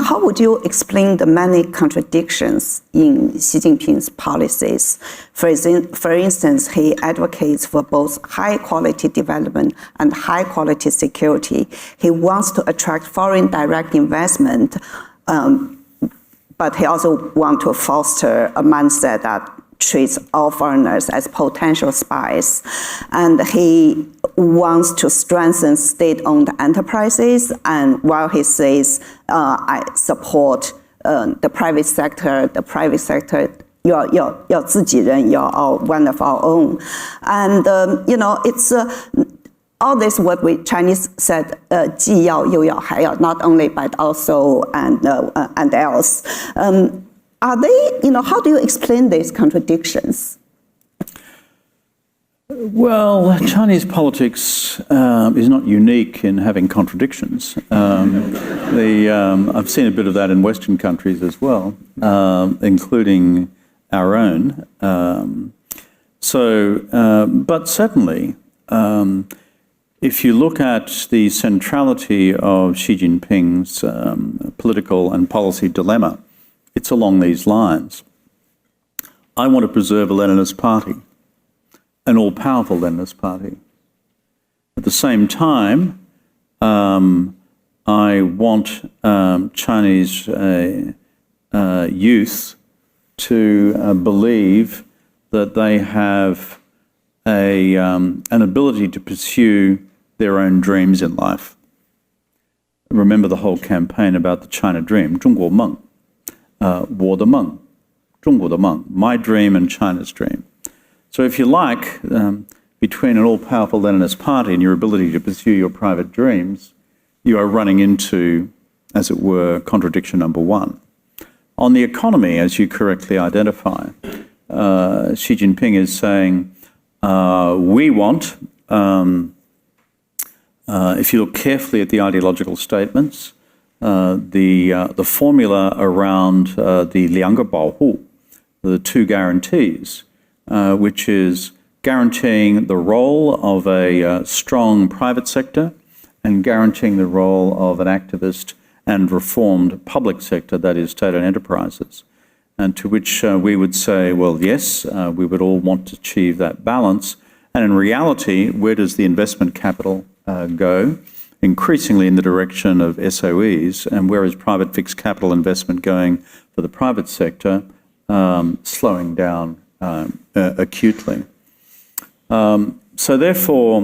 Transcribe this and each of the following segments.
how would you explain the many contradictions in Xi Jinping's policies? For instance, he advocates for both high-quality development and high-quality security. He wants to attract foreign direct investment, but he also wants to foster a mindset that treats all foreigners as potential spies. And he wants to strengthen state-owned enterprises, and while he says, I support the private sector, you're 自己人, you're all one of our own. And, it's all this what we Chinese said, 既要又要还要, not only but also and else. Are they, how do you explain these contradictions? Well, Chinese politics is not unique in having contradictions. I've seen a bit of that in Western countries as well, including our own. But certainly, if you look at the centrality of Xi Jinping's political and policy dilemma, it's along these lines. I want to preserve a Leninist party, an all-powerful Leninist party. At the same time, I want Chinese youth to believe that they have an ability to pursue their own dreams in life. Remember the whole campaign about the China dream, 中国梦, 我的梦, 中国的梦, my dream and China's dream. So if you like, between an all-powerful Leninist party and your ability to pursue your private dreams, you are running into, as it were, contradiction number one. On the economy, as you correctly identify, Xi Jinping is saying, we want, if you look carefully at the ideological statements, the formula around the 两个保护, the two guarantees, which is guaranteeing the role of a strong private sector and guaranteeing the role of an activist and reformed public sector, that is state-owned enterprises. And to which we would say, well, yes, we would all want to achieve that balance. And in reality, where does the investment capital go? Increasingly in the direction of SOEs, and where is private fixed capital investment going for the private sector? Slowing down acutely. So therefore,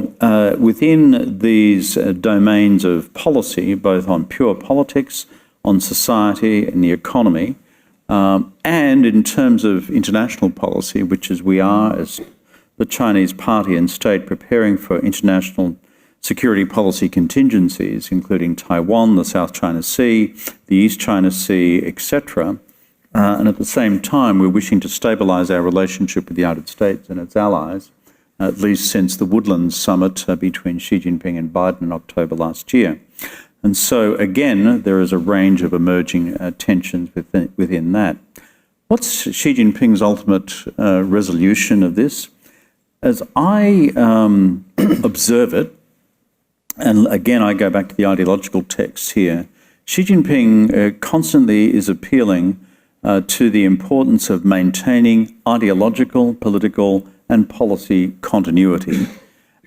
within these domains of policy, both on pure politics, on society and the economy, and in terms of international policy, which is we are as the Chinese party and state preparing for international security policy contingencies, including Taiwan, the South China Sea, the East China Sea, etc. And at the same time, we're wishing to stabilise our relationship with the United States and its allies, at least since the Woodlands summit between Xi Jinping and Biden in October last year. And so, again, there is a range of emerging tensions within that. What's Xi Jinping's ultimate resolution of this? As I observe it, and again, I go back to the ideological texts here, Xi Jinping constantly is appealing to the importance of maintaining ideological, political, and policy continuity,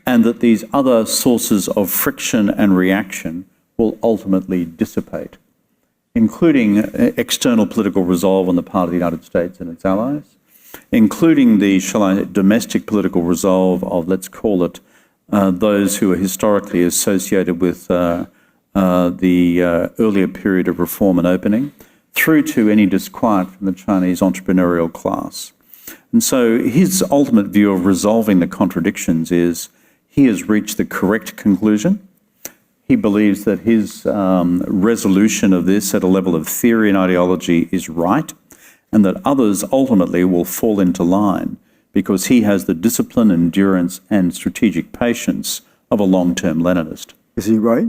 and that these other sources of friction and reaction will ultimately dissipate, including external political resolve on the part of the United States and its allies, including the, domestic political resolve of, let's call it, those who are historically associated with the earlier period of reform and opening, through to any disquiet from the Chinese entrepreneurial class. And so his ultimate view of resolving the contradictions is he has reached the correct conclusion. He believes that his resolution of this at a level of theory and ideology is right, and that others ultimately will fall into line because he has the discipline, endurance, and strategic patience of a long-term Leninist. Is he right?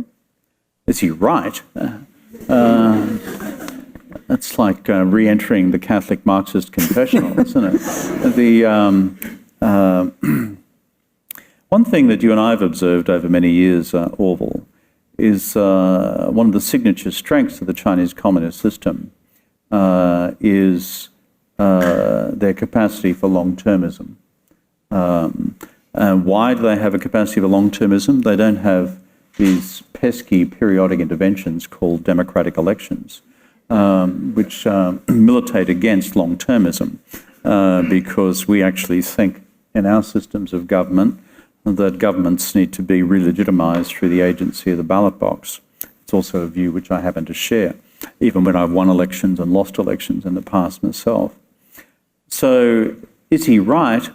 Is he right? That's like re-entering the Catholic Marxist confessional, isn't it? One thing that you and I have observed over many years, Orville, is one of the signature strengths of the Chinese communist system is their capacity for long-termism. Why do they have a capacity for long-termism? They don't have these pesky periodic interventions called democratic elections, which militate against long-termism, because we actually think in our systems of government that governments need to be re-legitimised through the agency of the ballot box. It's also a view which I happen to share, even when I've won elections and lost elections in the past myself. So is he right?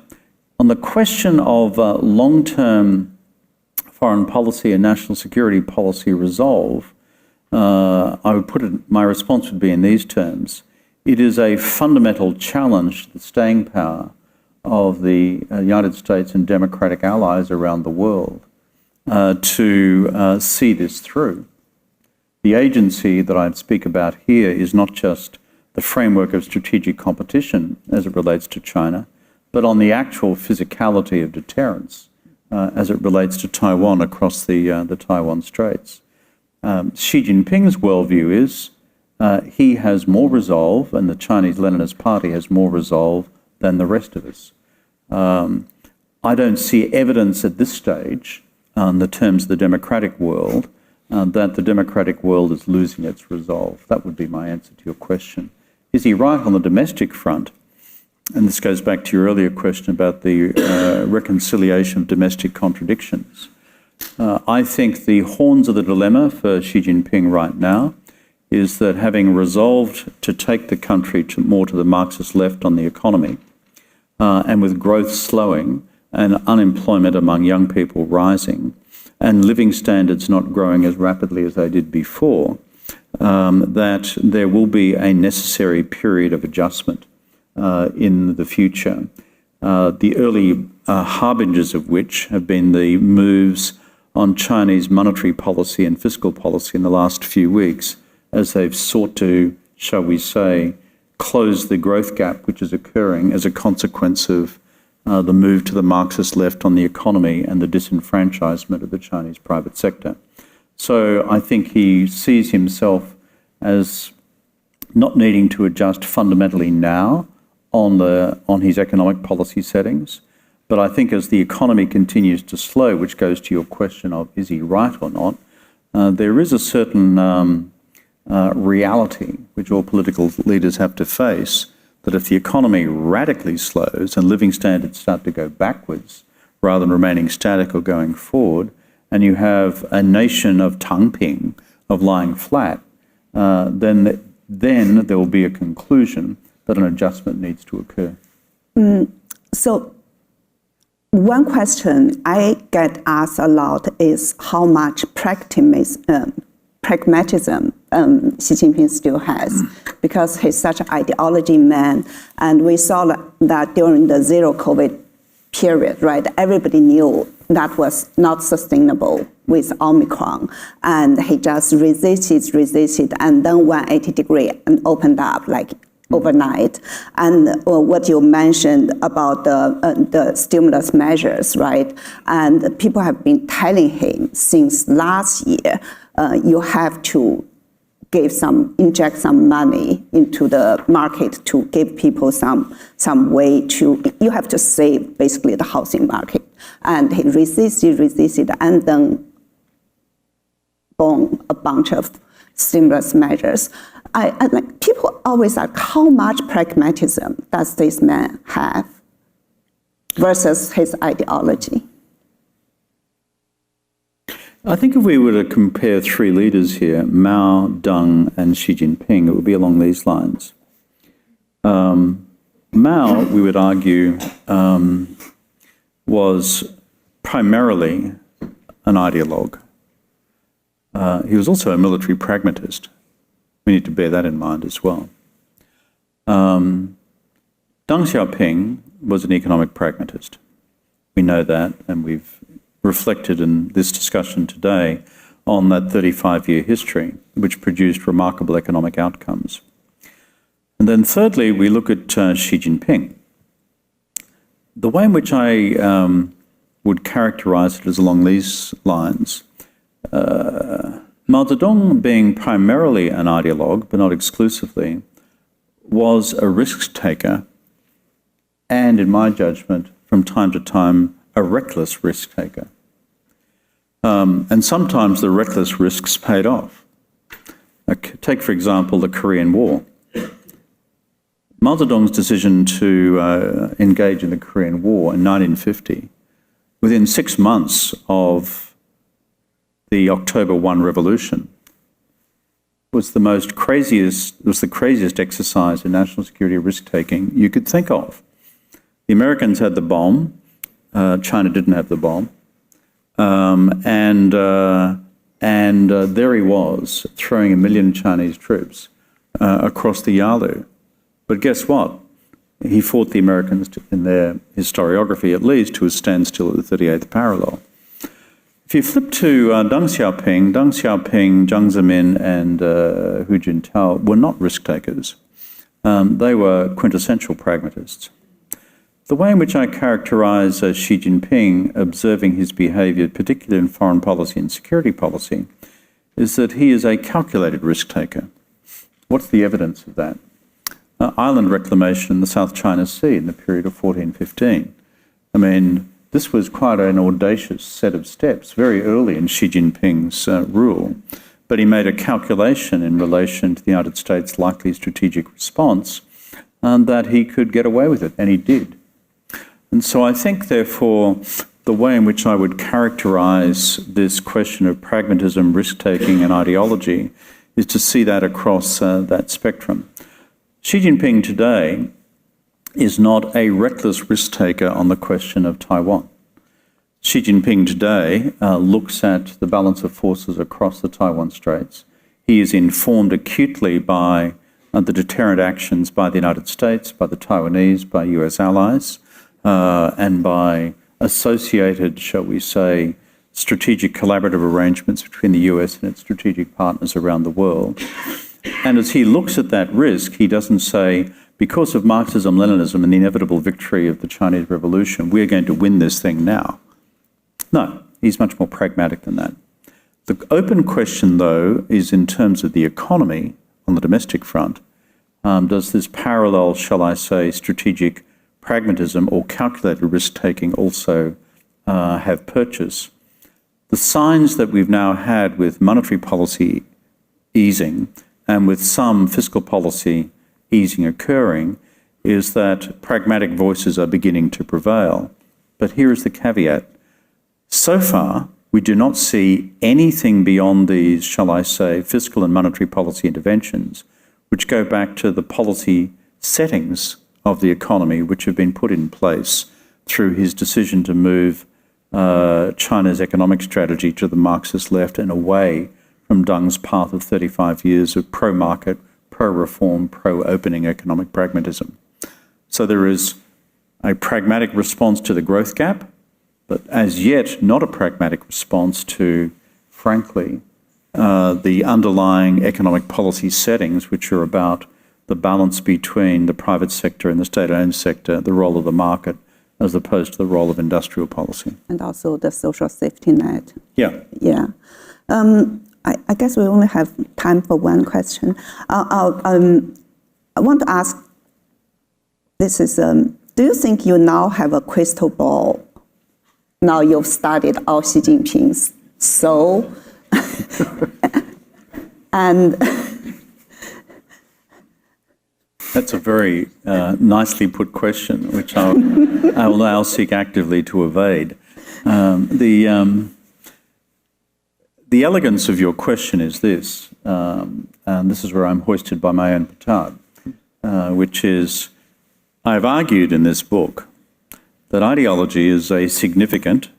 On the question of long-term foreign policy and national security policy resolve, I would put it, my response would be in these terms. It is a fundamental challenge to the staying power of the United States and democratic allies around the world to see this through. The agency that I speak about here is not just the framework of strategic competition as it relates to China, but on the actual physicality of deterrence as it relates to Taiwan across the Taiwan Straits. Xi Jinping's worldview is he has more resolve, and the Chinese Leninist Party has more resolve than the rest of us. I don't see evidence at this stage, in the terms of the democratic world, that the democratic world is losing its resolve. That would be my answer to your question. Is he right on the domestic front? And this goes back to your earlier question about the reconciliation of domestic contradictions. I think the horns of the dilemma for Xi Jinping right now is that having resolved to take the country more to the Marxist left on the economy, and with growth slowing and unemployment among young people rising, and living standards not growing as rapidly as they did before, that there will be a necessary period of adjustment in the future. The early harbingers of which have been the moves on Chinese monetary policy and fiscal policy in the last few weeks, as they've sought to, shall we say, close the growth gap which is occurring as a consequence of the move to the Marxist left on the economy and the disenfranchisement of the Chinese private sector. So I think he sees himself as not needing to adjust fundamentally now on his economic policy settings. But I think as the economy continues to slow, which goes to your question of is he right or not, there is a certain reality which all political leaders have to face, that if the economy radically slows and living standards start to go backwards rather than remaining static or going forward, and you have a nation of tangping, of lying flat, then there will be a conclusion that an adjustment needs to occur. So one question I get asked a lot is how much pragmatism Xi Jinping still has, because he's such an ideology man. And we saw that during the zero COVID period, right? Everybody knew that was not sustainable with Omicron. And he just resisted, and then 180 degrees and opened up like overnight. And what you mentioned about the stimulus measures, right? And people have been telling him since last year, you have to inject some money into the market to give people some way to, you have to save basically the housing market. And he resisted, and then boom, a bunch of stimulus measures. Like, people always ask, how much pragmatism does this man have versus his ideology? I think if we were to compare three leaders here, Mao, Deng, and Xi Jinping, it would be along these lines. Mao, we would argue, was primarily an ideologue. He was also a military pragmatist. We need to bear that in mind as well. Deng Xiaoping was an economic pragmatist. We know that, and we've reflected in this discussion today on that 35-year history, which produced remarkable economic outcomes. And then thirdly, we look at Xi Jinping. The way in which I would characterize it is along these lines. Mao Zedong, being primarily an ideologue, but not exclusively, was a risk taker and, in my judgment, from time to time, a reckless risk taker. And sometimes the reckless risks paid off. Take, for example, the Korean War. Mao Zedong's decision to engage in the Korean War in 1950, within 6 months of the October 1 revolution, was the craziest exercise in national security risk-taking you could think of. The Americans had the bomb, China didn't have the bomb, and there he was, throwing 1 million Chinese troops across the Yalu. But guess what? He fought the Americans, in their historiography at least, to a standstill at the 38th parallel. If you flip to Deng Xiaoping, Jiang Zemin, and Hu Jintao were not risk takers. They were quintessential pragmatists. The way in which I characterize Xi Jinping, observing his behavior, particularly in foreign policy and security policy, is that he is a calculated risk taker. What's the evidence of that? Island reclamation in the South China Sea in the period of 1415. I mean, this was quite an audacious set of steps very early in Xi Jinping's rule, but he made a calculation in relation to the United States' likely strategic response that he could get away with it, and he did. And so I think, therefore, the way in which I would characterize this question of pragmatism, risk-taking, and ideology is to see that across that spectrum. Xi Jinping today is not a reckless risk-taker on the question of Taiwan. Xi Jinping today looks at the balance of forces across the Taiwan Straits. He is informed acutely by the deterrent actions by the United States, by the Taiwanese, by US allies, and by associated, shall we say, strategic collaborative arrangements between the US and its strategic partners around the world. And as he looks at that risk, he doesn't say, because of Marxism, Leninism, and the inevitable victory of the Chinese Revolution, we're going to win this thing now. No, he's much more pragmatic than that. The open question, though, is in terms of the economy on the domestic front. Does this parallel, shall I say, strategic pragmatism or calculated risk-taking also have purchase? The signs that we've now had with monetary policy easing and with some fiscal policy easing occurring is that pragmatic voices are beginning to prevail. But here is the caveat. So far, we do not see anything beyond these, shall I say, fiscal and monetary policy interventions, which go back to the policy settings of the economy, which have been put in place through his decision to move China's economic strategy to the Marxist left and away from Deng's path of 35 years of pro-market, pro-reform, pro-opening economic pragmatism. So there is a pragmatic response to the growth gap, but as yet not a pragmatic response to, frankly, the underlying economic policy settings, which are about the balance between the private sector and the state-owned sector, the role of the market, as opposed to the role of industrial policy. And also the social safety net. Yeah. Yeah. I guess we only have time for one question. I want to ask, this is, do you think you now have a crystal ball? Now you've studied all Xi Jinping's soul. And that's a very nicely put question, which I will now seek actively to evade. The elegance of your question is this, and this is where I'm hoisted by my own petard, which is, I've argued in this book that ideology is a significant,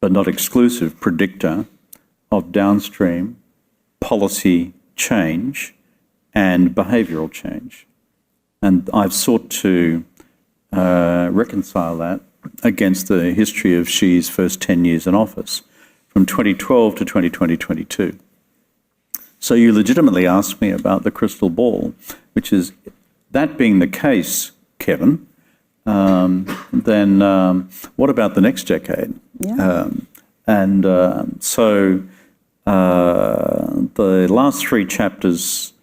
but not exclusive, predictor of downstream policy change and behavioural change. And I've sought to reconcile that against the history of Xi's first 10 years in office, from 2012 to 2020-22. So you legitimately asked me about the crystal ball, which is, that being the case, Kevin, then what about the next decade? Yeah. So the last 3 chapters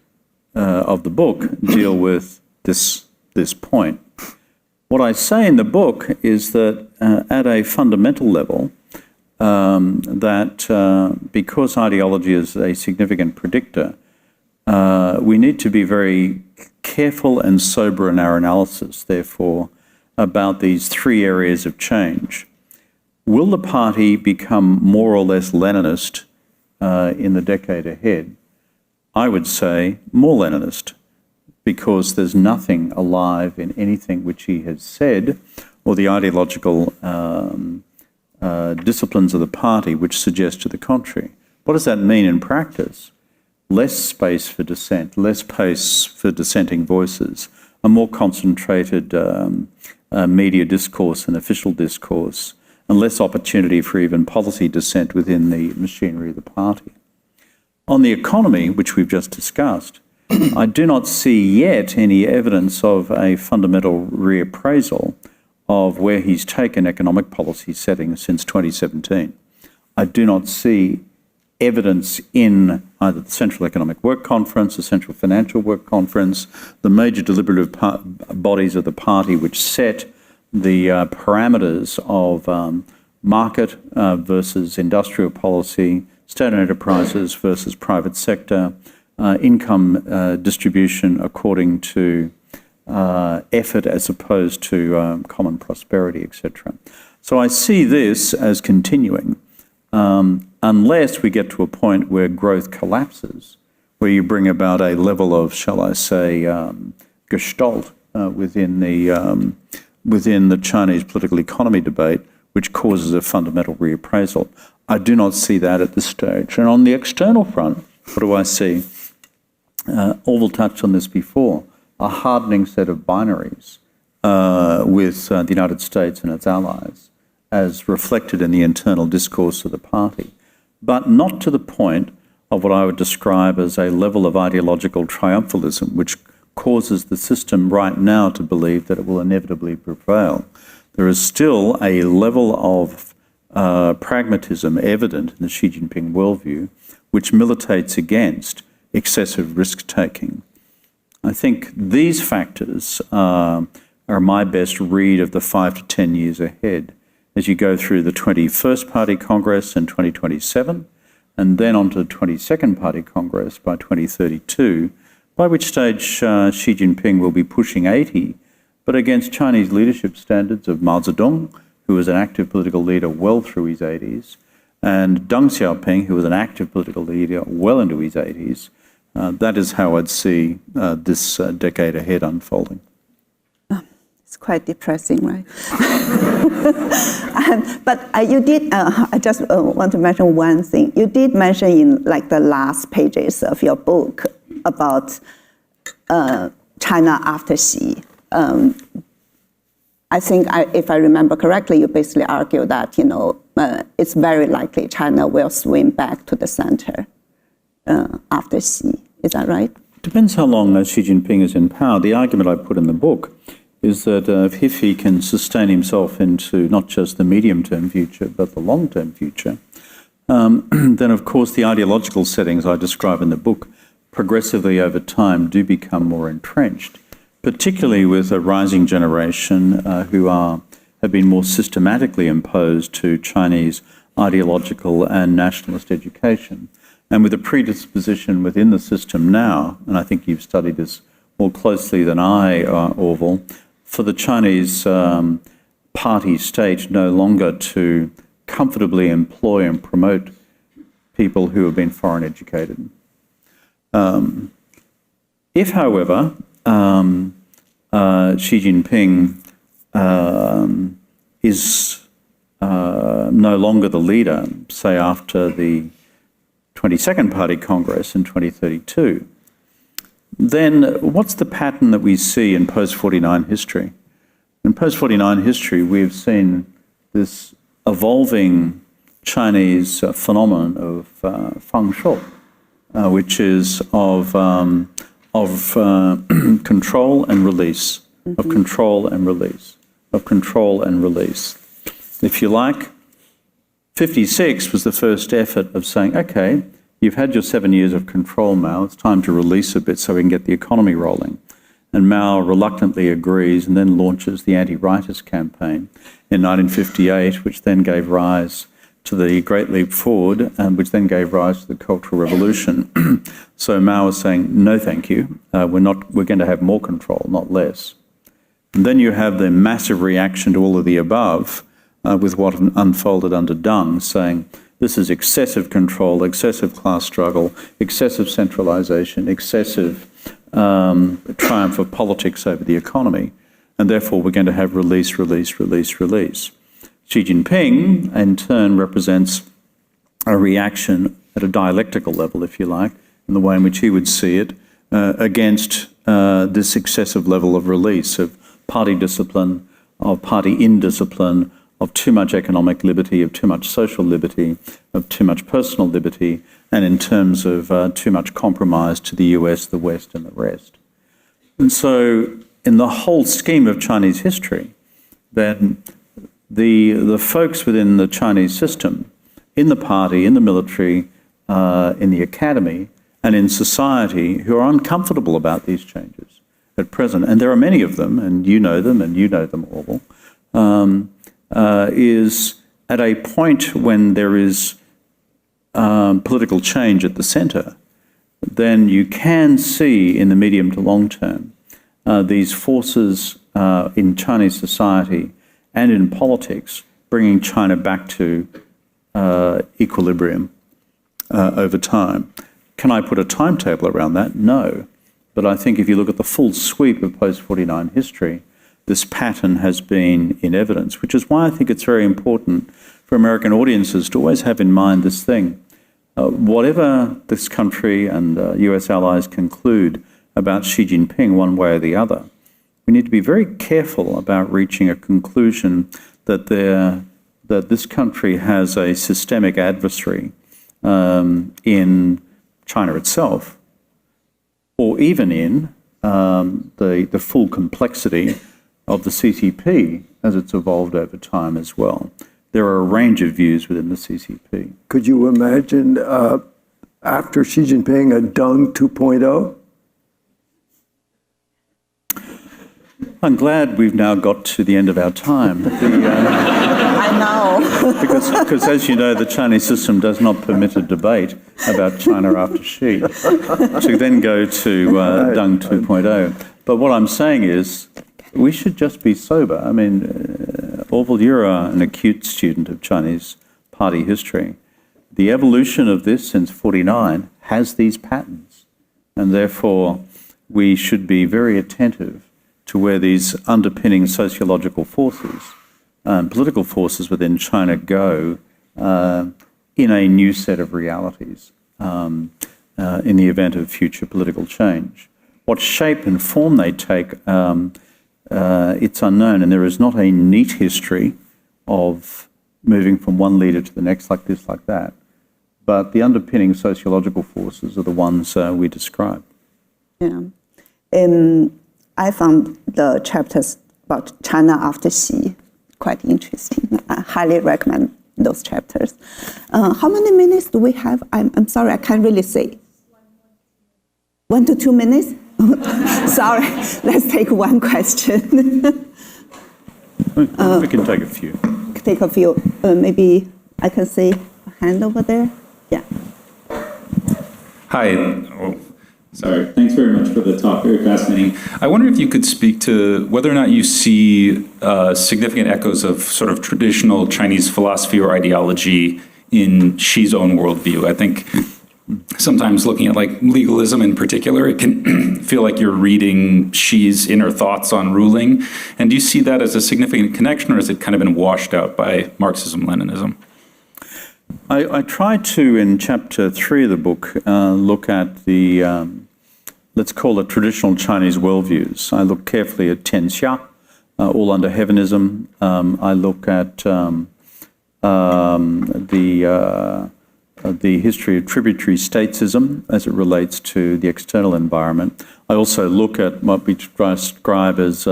of the book deal with this point. What I say in the book is that at a fundamental level, that because ideology is a significant predictor, we need to be very careful and sober in our analysis, therefore, about these 3 areas of change. Will the party become more or less Leninist in the decade ahead? I would say more Leninist, because there's nothing alive in anything which he has said or the ideological disciplines of the party which suggest to the contrary. What does that mean in practice? Less space for dissent, less space for dissenting voices, a more concentrated media discourse and official discourse, and less opportunity for even policy dissent within the machinery of the party. On the economy, which we've just discussed, I do not see yet any evidence of a fundamental reappraisal of where he's taken economic policy settings since 2017. I do not see evidence in either the Central Economic Work Conference, the Central Financial Work Conference, the major deliberative bodies of the party which set the parameters of market versus industrial policy, state-owned enterprises versus private sector, income distribution according to effort as opposed to common prosperity, etc. So I see this as continuing unless we get to a point where growth collapses, where you bring about a level of, shall I say, gestalt within the Chinese political economy debate, which causes a fundamental reappraisal. I do not see that at this stage. And on the external front, what do I see? Orville touched on this before, a hardening set of binaries with the United States and its allies, as reflected in the internal discourse of the party, but not to the point of what I would describe as a level of ideological triumphalism, which causes the system right now to believe that it will inevitably prevail. There is still a level of pragmatism evident in the Xi Jinping worldview, which militates against excessive risk-taking. I think these factors are my best read of the 5 to 10 years ahead as you go through the 21st Party Congress in 2027 and then onto the 22nd Party Congress by 2032, by which stage Xi Jinping will be pushing 80, but against Chinese leadership standards of Mao Zedong, who was an active political leader well through his 80s, and Deng Xiaoping, who was an active political leader well into his 80s. That is how I'd see this decade ahead unfolding. It's quite depressing, right? But you did, I just want to mention one thing. You did mention in like the last pages of your book about China after Xi. I think, if I remember correctly, you basically argue that, it's very likely China will swing back to the center after Xi. Is that right? Depends how long Xi Jinping is in power. The argument I put in the book is that if he can sustain himself into not just the medium-term future, but the long-term future, then of course the ideological settings I describe in the book progressively over time do become more entrenched, particularly with a rising generation who have been more systematically imposed to Chinese ideological and nationalist education. And with a predisposition within the system now, and I think you've studied this more closely than I, Orville, for the Chinese party state no longer to comfortably employ and promote people who have been foreign educated. If, however, Xi Jinping is no longer the leader, say after the 22nd Party Congress in 2032, then what's the pattern that we see in post-49 history? In post-49 history, we've seen this evolving Chinese phenomenon of feng shui, which is of control and release, of control and release, of control and release. If you like, '56 was the first effort of saying, okay, you've had your 7 years of control, Mao, it's time to release a bit so we can get the economy rolling. And Mao reluctantly agrees and then launches the anti-rightist campaign in 1958, which then gave rise to the Great Leap Forward, which then gave rise to the Cultural Revolution. So Mao was saying, no, thank you. We're going to have more control, not less. And then you have the massive reaction to all of the above with what unfolded under Deng, saying this is excessive control, excessive class struggle, excessive centralisation, excessive triumph of politics over the economy, and therefore we're going to have release. Xi Jinping, in turn, represents a reaction at a dialectical level, if you like, in the way in which he would see it, against this excessive level of release, of party discipline, of party indiscipline, of too much economic liberty, of too much social liberty, of too much personal liberty, and in terms of too much compromise to the US, the West, and the rest. And so in the whole scheme of Chinese history, then the folks within the Chinese system, in the party, in the military, in the academy, and in society, who are uncomfortable about these changes at present, and there are many of them, and you know them all, is at a point when there is political change at the centre, then you can see in the medium to long term these forces in Chinese society and in politics bringing China back to equilibrium over time. Can I put a timetable around that? No. But I think if you look at the full sweep of post-49 history, this pattern has been in evidence, which is why I think it's very important for American audiences to always have in mind this thing. Whatever this country and US allies conclude about Xi Jinping one way or the other, we need to be very careful about reaching a conclusion that this country has a systemic adversary in China itself, or even in the full complexity of the CCP as it's evolved over time as well. There are a range of views within the CCP. Could you imagine after Xi Jinping a Deng 2.0? I'm glad we've now got to the end of our time. I know. because as you know, the Chinese system does not permit a debate about China after Xi, to then go to Deng 2.0. But what I'm saying is, we should just be sober. I mean, Orville, you're an acute student of Chinese party history. The evolution of this since '49 has these patterns, and therefore we should be very attentive to where these underpinning sociological forces and political forces within China go in a new set of realities in the event of future political change. What shape and form they take, it's unknown, and there is not a neat history of moving from one leader to the next like this, like that. But the underpinning sociological forces are the ones we describe. Yeah. I found the chapters about China after Xi quite interesting. I highly recommend those chapters. How many minutes do we have? I'm sorry, I can't really say. 1 to 2 minutes? Sorry, let's take one question. We can take a few. Take a few. Maybe I can see a hand over there. Yeah. Hi. Oh, sorry. Thanks very much for the talk. Very fascinating. I wonder if you could speak to whether or not you see significant echoes of sort of traditional Chinese philosophy or ideology in Xi's own worldview. I think sometimes looking at like legalism in particular, it can feel like you're reading Xi's inner thoughts on ruling. And do you see that as a significant connection, or has it kind of been washed out by Marxism-Leninism? I tried to, in chapter 3 of the book, look at the, let's call it traditional Chinese worldviews. I look carefully at Tianxia, all under heavenism. I look at the history of tributary statesism as it relates to the external environment. I also look at what we describe as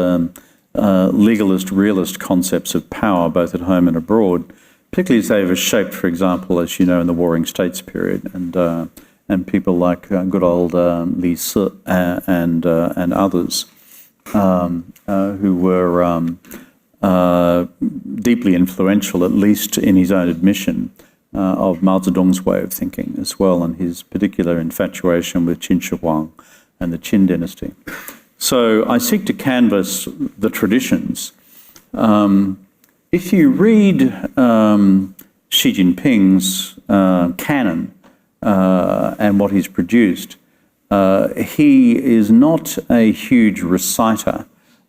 legalist, realist concepts of power, both at home and abroad. particularly as they were shaped, for example, as you know, in the Warring States period, and people like good old Li Si and others who were deeply influential, at least in his own admission, of Mao Zedong's way of thinking as well, and his particular infatuation with Qin Shi Huang and the Qin dynasty. So I seek to canvass the traditions. If you read Xi Jinping's canon and what he's produced, he is not a huge reciter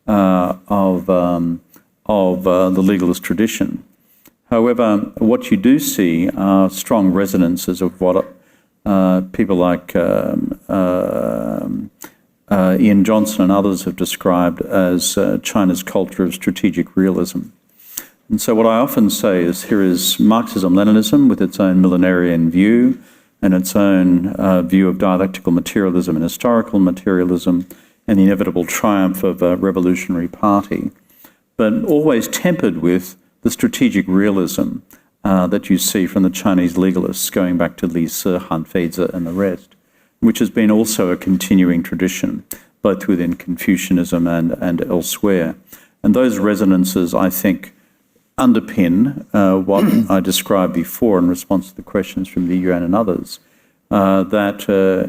of the legalist tradition. However, what you do see are strong resonances of what people like Ian Johnson and others have described as China's culture of strategic realism. And so what I often say is here is Marxism-Leninism with its own millenarian view and its own view of dialectical materialism and historical materialism and the inevitable triumph of a revolutionary party, but always tempered with the strategic realism that you see from the Chinese legalists going back to Li Si, Han Feizi and the rest, which has been also a continuing tradition, both within Confucianism and elsewhere. And those resonances, I think, underpin what I described before in response to the questions from the Yuan and others, that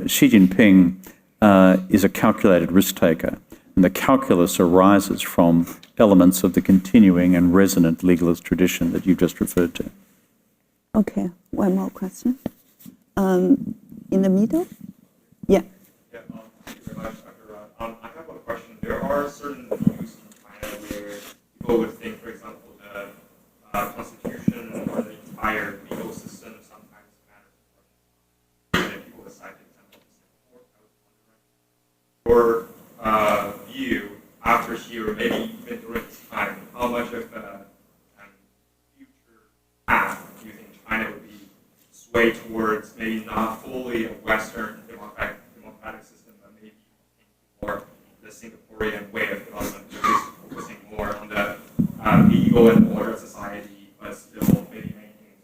Xi Jinping is a calculated risk taker, and the calculus arises from elements of the continuing and resonant legalist tradition that you've just referred to. Okay, one more question. In the middle? Yeah. Yeah, thank you very much, Dr. Rod. I have one question. There are certain views in China where people would think, for example, the constitution or the entire legal system sometimes matters. And people decide to example the Supreme Court. I was wondering, your view after Xi, or maybe even during his time, how much of the future path do you think China would be swayed towards maybe not fully a Western democratic system, but maybe more the Singaporean way of development, which is focusing more on the legal and order society, but still maybe maintaining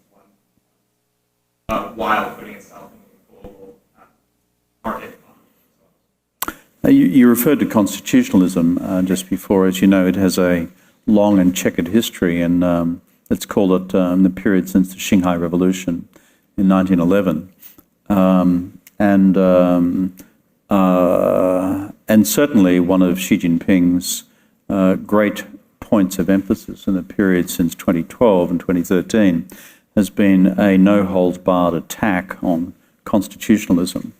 one while putting itself in a global market economy. You referred to constitutionalism just before. As you know, it has a long and checkered history, and let's call it the period since the Xinhai Revolution in 1911. And certainly one of Xi Jinping's great points of emphasis in the period since 2012 and 2013 has been a no-holds-barred attack on constitutionalism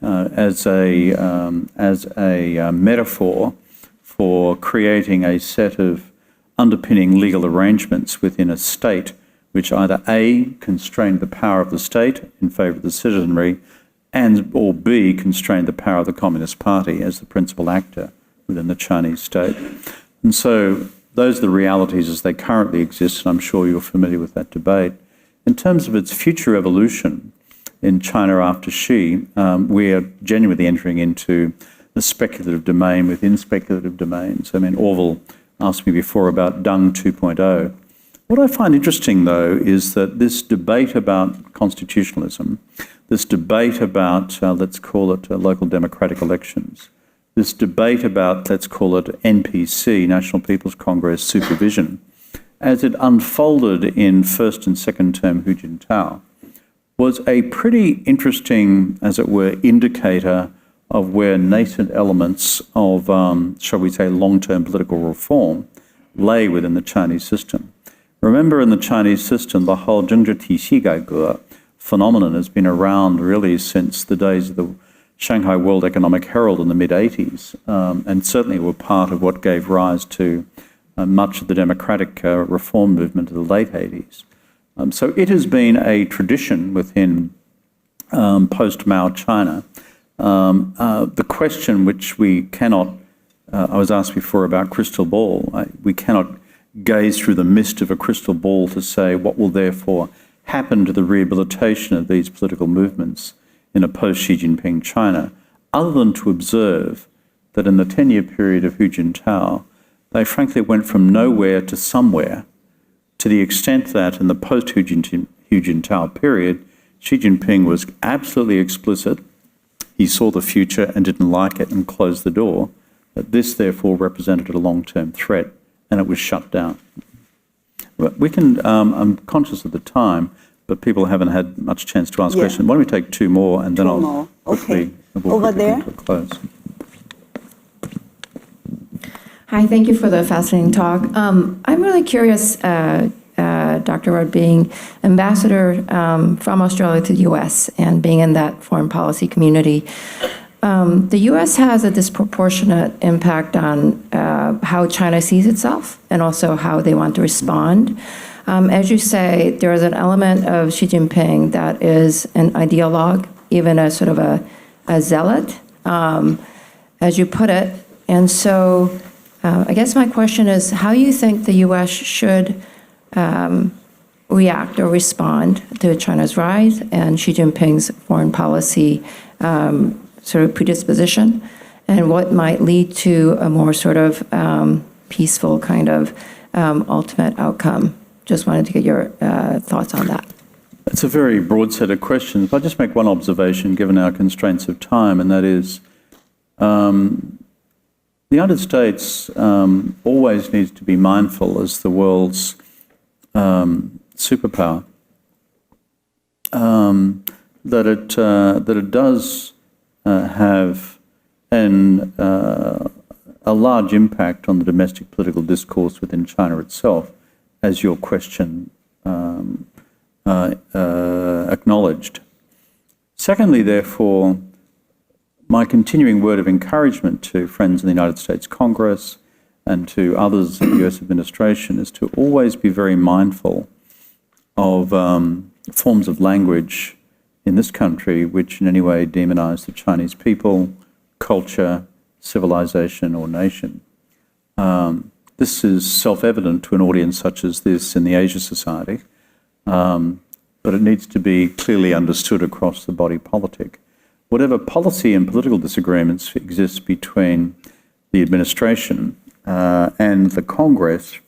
as a metaphor for creating a set of underpinning legal arrangements within a state which either A, constrained the power of the state in favour of the citizenry, or B, constrained the power of the Communist Party as the principal actor within the Chinese state. And so those are the realities as they currently exist, and I'm sure you're familiar with that debate. In terms of its future evolution in China after Xi, we are genuinely entering into the speculative domain within speculative domains. I mean, Orwell asked me before about Deng 2.0. What I find interesting, though, is that this debate about constitutionalism, this debate about, let's call it local democratic elections, this debate about, let's call it NPC, National People's Congress supervision, as it unfolded in first and second term Hu Jintao, was a pretty interesting, as it were, indicator of where nascent elements of, shall we say, long-term political reform lay within the Chinese system. Remember, in the Chinese system, the whole 政治体系改革 phenomenon has been around really since the days of the Shanghai World Economic Herald in the mid-80s, and certainly were part of what gave rise to much of the democratic reform movement of the late 80s. So it has been a tradition within post-Mao China. The question which we cannot, I was asked before about crystal ball, we cannot gaze through the mist of a crystal ball to say what will therefore happen to the rehabilitation of these political movements in a post-Xi Jinping China, other than to observe that in the 10-year period of Hu Jintao, they frankly went from nowhere to somewhere to the extent that in the post-Hu Jintao period, Xi Jinping was absolutely explicit. He saw the future and didn't like it and closed the door. But this, therefore, represented a long-term threat, and it was shut down. We can, I'm conscious of the time, but people haven't had much chance to ask questions. Why don't we take two more, and then I'll quickly, we'll Over quickly there. come to a close. Hi, thank you for the fascinating talk. I'm really curious, Dr. Rudd, being ambassador from Australia to the U.S. and being in that foreign policy community, the U.S. has a disproportionate impact on how China sees itself and also how they want to respond. As you say, there is an element of Xi Jinping that is an ideologue, even a sort of a zealot, as you put it. And so I guess my question is, how do you think the U.S. should react or respond to China's rise and Xi Jinping's foreign policy sort of predisposition, and what might lead to a more sort of peaceful kind of ultimate outcome? Just wanted to get your thoughts on that. It's a very broad set of questions. I'll just make one observation, given our constraints of time, and that is the United States always needs to be mindful as the world's superpower that it does have a large impact on the domestic political discourse within China itself, as your question acknowledged. Secondly, therefore, my continuing word of encouragement to friends in the United States Congress and to others in the US administration is to always be very mindful of forms of language in this country which in any way demonize the Chinese people, culture, civilization, or nation. This is self-evident to an audience such as this in the Asia Society, but it needs to be clearly understood across the body politic. Whatever policy and political disagreements exist between the administration and the Congress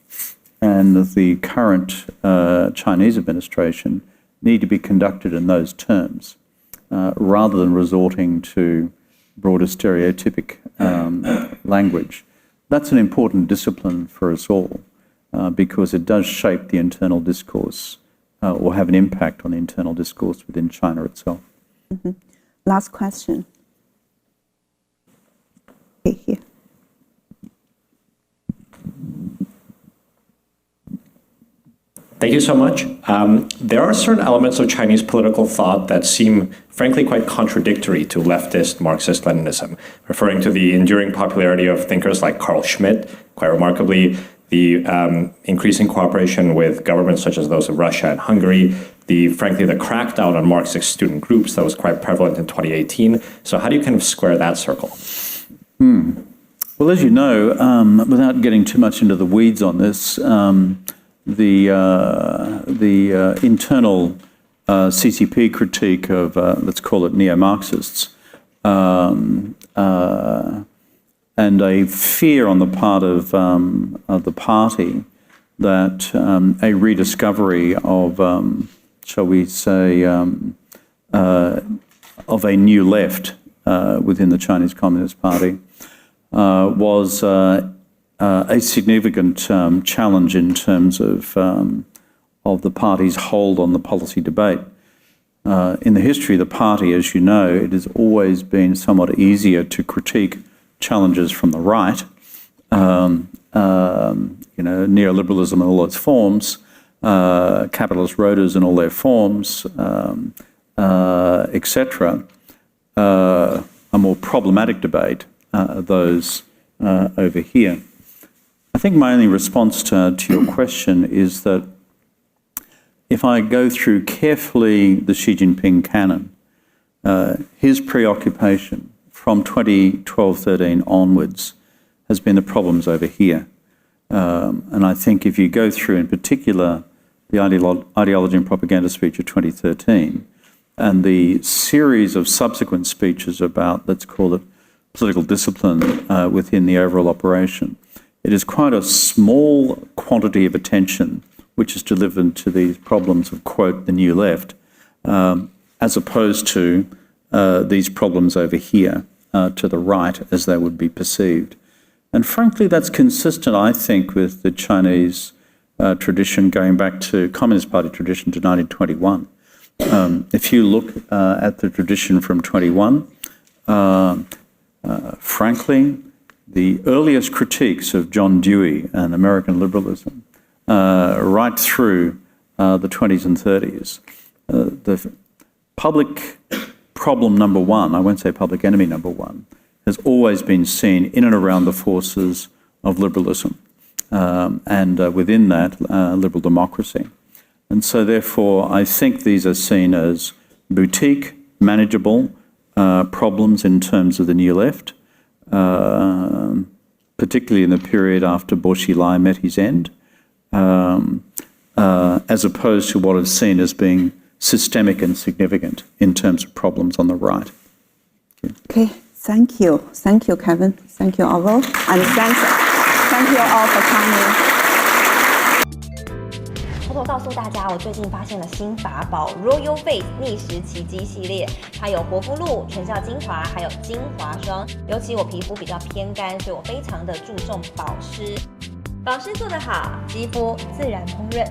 and the current Chinese administration need to be conducted in those terms, rather than resorting to broader stereotypic language. That's an important discipline for us all, because it does shape the internal discourse or have an impact on the internal discourse within China itself. Mm-hmm. Last question. Okay, here. Thank you so much. There are certain elements of Chinese political thought that seem, frankly, quite contradictory to leftist Marxist-Leninism, referring to the enduring popularity of thinkers like Carl Schmitt, quite remarkably, the increasing cooperation with governments such as those of Russia and Hungary, frankly, the crackdown on Marxist student groups that was quite prevalent in 2018. So how do you kind of square that circle? Well, as you know, without getting too much into the weeds on this, the internal CCP critique of, let's call it neo-Marxists, and a fear on the part of the party that a rediscovery of, shall we say, of a new left within the Chinese Communist Party was a significant challenge in terms of the party's hold on the policy debate. In the history of the party, as you know, it has always been somewhat easier to critique challenges from the right, neoliberalism in all its forms, capitalist rotas in all their forms, etc. A more problematic debate are those over here. I think my only response to your question is that if I go through carefully the Xi Jinping canon, his preoccupation from 2012-13 onwards has been the problems over here. And I think if you go through in particular the ideology and propaganda speech of 2013 and the series of subsequent speeches about, let's call it, political discipline within the overall operation, it is quite a small quantity of attention which is delivered to these problems of, quote, the new left, as opposed to these problems over here to the right as they would be perceived. And frankly, that's consistent, I think, with the Chinese tradition going back to Communist Party tradition to 1921. If you look at the tradition from 21, frankly, the earliest critiques of John Dewey and American liberalism right through the 20s and 30s, the public problem number one, I won't say public enemy number one, has always been seen in and around the forces of liberalism and within that, liberal democracy. And so therefore, I think these are seen as boutique, manageable problems in terms of the new left, particularly in the period after Bo Xilai met his end, as opposed to what is seen as being systemic and significant in terms of problems on the right. Okay, thank you. Thank you, Kevin. Thank you, Orville. And thank you all for coming. 偷偷告诉大家，我最近发现了新法宝 Royal Face 逆时奇迹系列，它有活肤露、全效精华，还有精华霜。尤其我皮肤比较偏干，所以我非常的注重保湿。保湿做得好，肌肤自然烹饪。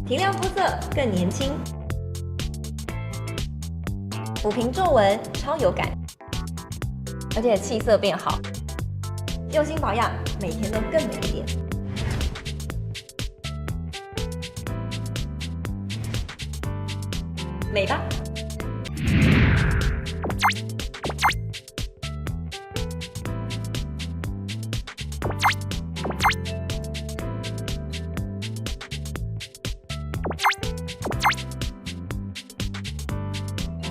提亮肤色更年轻，抚平皱纹超有感，而且气色变好。用心保养，每天都更美一点。美吧。